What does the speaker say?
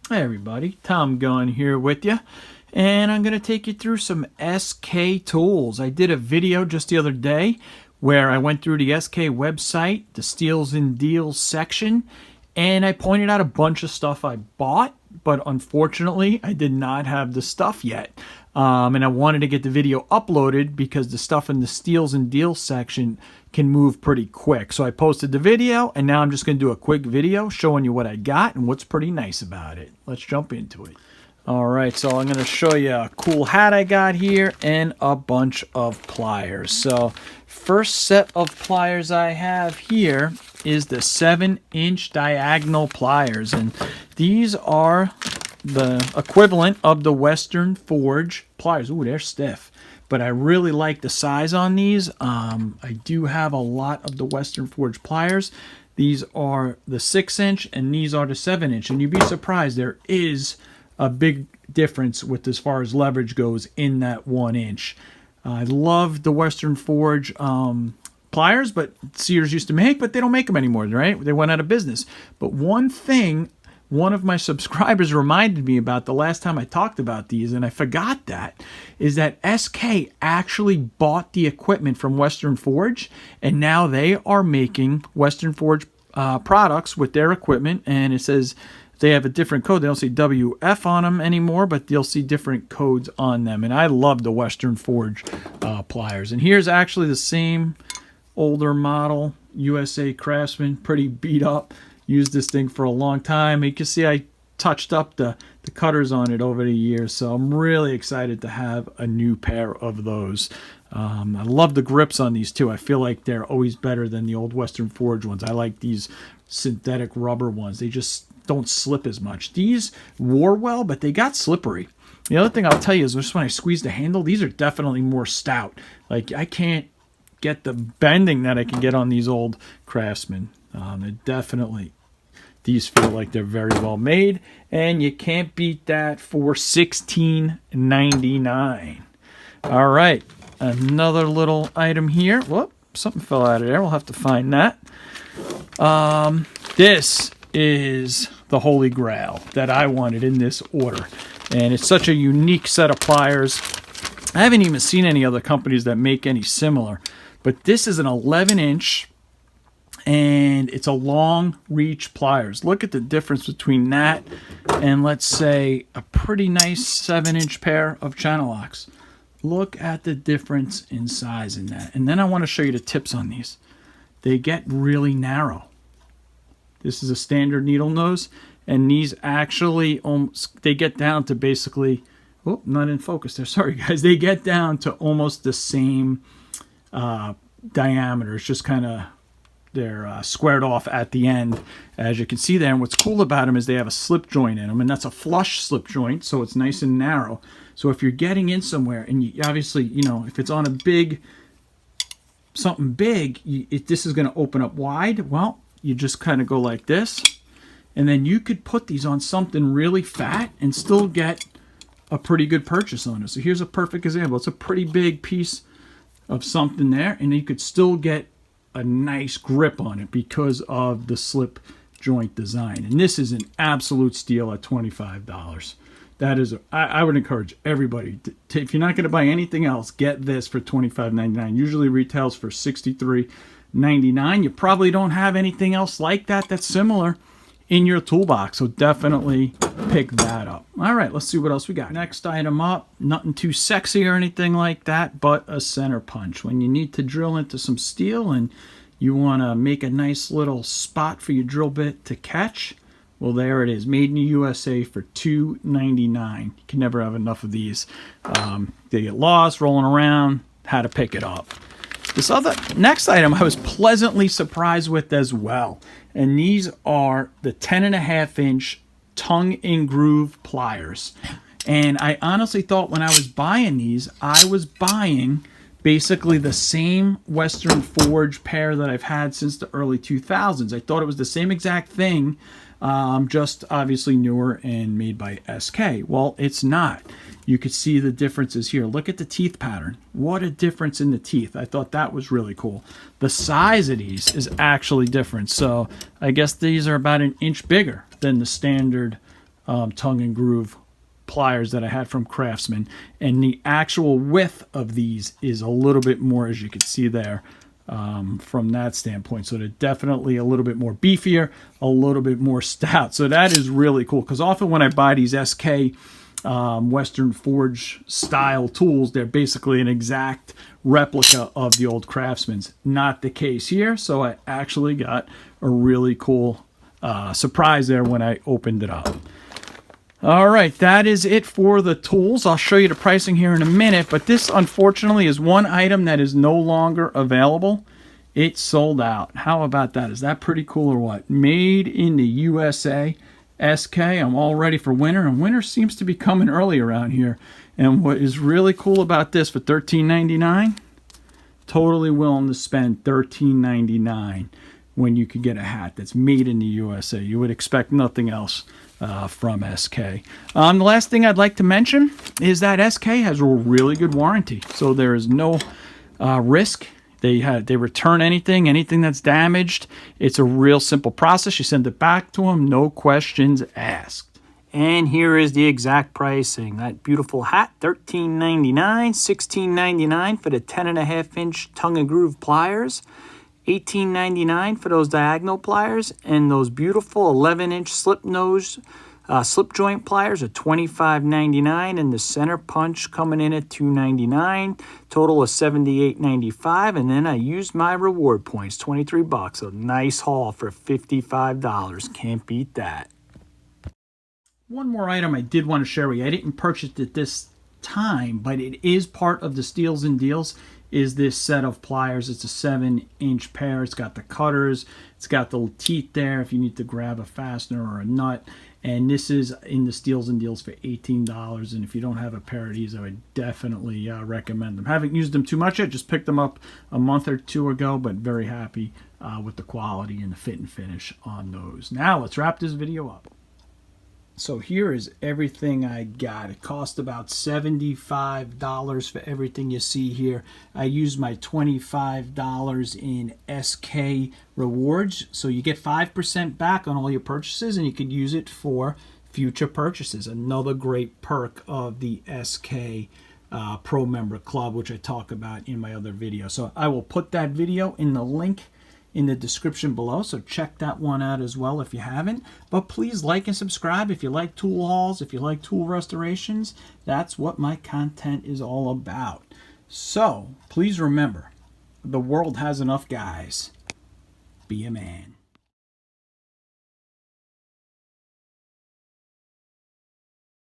Hey everybody, Tom Gunn here with you, and I'm going to take you through some SK tools. I did a video just the other day where I went through the SK website, the Steals and Deals section, and I pointed out a bunch of stuff I bought, but unfortunately I did not have the stuff yet. And I wanted to get the video uploaded because the stuff in the Steals and Deals section can move pretty quick. So I posted the video, and now I'm just going to do a quick video showing you what I got and what's pretty nice about it. Let's jump into it. All right, so I'm going to show you a cool hat I got here and a bunch of pliers. So first set of pliers I have here is the 7-inch diagonal pliers, and these are the equivalent of the Western Forge pliers. Ooh, they're stiff, but I really like the size on these. I do have a lot of the Western Forge pliers. These are the 6-inch and these are the 7-inch, and you'd be surprised there is a big difference with as far as leverage goes in that 1-inch. I love the Western Forge pliers, but Sears used to make, but they don't make them anymore, right? They went out of business. But one thing one of my subscribers reminded me about the last time I talked about these, and I forgot that, is that SK actually bought the equipment from Western Forge, and now they are making Western Forge products with their equipment, and it says they have a different code. They don't say WF on them anymore, but you'll see different codes on them, and I love the Western Forge pliers. And here's actually the same older model, USA Craftsman, pretty beat up. Used this thing for a long time. You can see I touched up the cutters on it over the years, so I'm really excited to have a new pair of those. I love the grips on these too. I feel like they're always better than the old Western Forge ones. I like these synthetic rubber ones. They just don't slip as much. These wore well, but they got slippery. The other thing I'll tell you is just when I squeeze the handle, these are definitely more stout. Like, I can't get the bending that I can get on these old Craftsman. These feel like they're very well made, and you can't beat that for $16.99. All right, another little item here. Whoop, something fell out of there. We'll have to find that. This is the Holy Grail that I wanted in this order, and it's such a unique set of pliers. I haven't even seen any other companies that make any similar, but this is an 11-inch, and it's a long reach pliers. Look at the difference between that and, let's say, a pretty nice 7-inch pair of channel locks. Look at the difference in size in that. And then I want to show you the tips on these. They get really narrow. This is a standard needle nose, and these actually they get down to basically, oh, not in focus there, sorry guys, they get down to almost the same diameter. It's just kind of, they're squared off at the end, as you can see there. And what's cool about them is they have a slip joint in them, and that's a flush slip joint, so it's nice and narrow. So if you're getting in somewhere, and you obviously, you know, if it's on a big, something big, this is going to open up wide. Well, you just kind of go like this, and then you could put these on something really fat and still get a pretty good purchase on it. So here's a perfect example. It's a pretty big piece of something there, and you could still get a nice grip on it because of the slip joint design. And this is an absolute steal at $25. That is, I would encourage everybody to, if you're not going to buy anything else, get this for $25.99. Usually retails for $63.99. You probably don't have anything else like that that's similar in your toolbox, so definitely pick that up. All right, let's see what else we got. Next item up, nothing too sexy or anything like that, but a center punch. When you need to drill into some steel and you want to make a nice little spot for your drill bit to catch, well, there it is, made in the USA for $2.99. You can never have enough of these. They get lost rolling around, how to pick it up. This other next item I was pleasantly surprised with as well, and these are the 10.5-inch tongue and groove pliers. And I honestly thought when I was buying these, I was buying basically the same Western Forge pair that I've had since the early 2000s. I thought it was the same exact thing, just obviously newer and made by SK. Well, it's not. You could see the differences here. Look at the teeth pattern. What a difference in the teeth. I thought that was really cool. The size of these is actually different. So I guess these are about an inch bigger than the standard tongue and groove pliers that I had from Craftsman, and the actual width of these is a little bit more, as you can see there, from that standpoint. So they're definitely a little bit more beefier, a little bit more stout. So that is really cool, because often when I buy these SK Western Forge style tools, they're basically an exact replica of the old Craftsman's. Not the case here, so I actually got a really cool surprise there when I opened it up. All right, that is it for the tools. I'll show you the pricing here in a minute, but this unfortunately is one item that is no longer available. It's sold out. How about that? Is that pretty cool or what? Made in the USA. SK. I'm all ready for winter, and winter seems to be coming early around here. And what is really cool about this, for $13.99, totally willing to spend $13.99 when you could get a hat that's made in the USA. You would expect nothing else from SK. The last thing I'd like to mention is that SK has a really good warranty, so there is no risk. They return anything that's damaged. It's a real simple process. You send it back to them, no questions asked. And here is the exact pricing. That beautiful hat, $13.99, $16.99 for the 10.5-inch tongue and groove pliers, $18.99 for those diagonal pliers, and those beautiful 11-inch slip joint pliers are $25.99, and the center punch coming in at $2.99. Total of $78.95, and then I used my reward points, $23. A nice haul for $55. Can't beat that. One more item I did want to share with you. I didn't purchase it this time, but it is part of the Steals and Deals, is this set of pliers. It's a 7-inch pair. It's got the cutters. It's got the teeth there if you need to grab a fastener or a nut. And this is in the Steals and Deals for $18. And if you don't have a pair of these, I would definitely recommend them. Haven't used them too much yet. Just picked them up a month or two ago, but very happy with the quality and the fit and finish on those. Now let's wrap this video up. So here is everything I got. It cost about $75 for everything you see here. I used my $25 in SK rewards. So you get 5% back on all your purchases, and you could use it for future purchases. Another great perk of the SK Pro Member Club, which I talk about in my other video. So I will put that video in the link in the description below, so check that one out as well if you haven't. But please like and subscribe if you like tool hauls, if you like tool restorations. That's what my content is all about. So please remember, the world has enough guys. Be a man.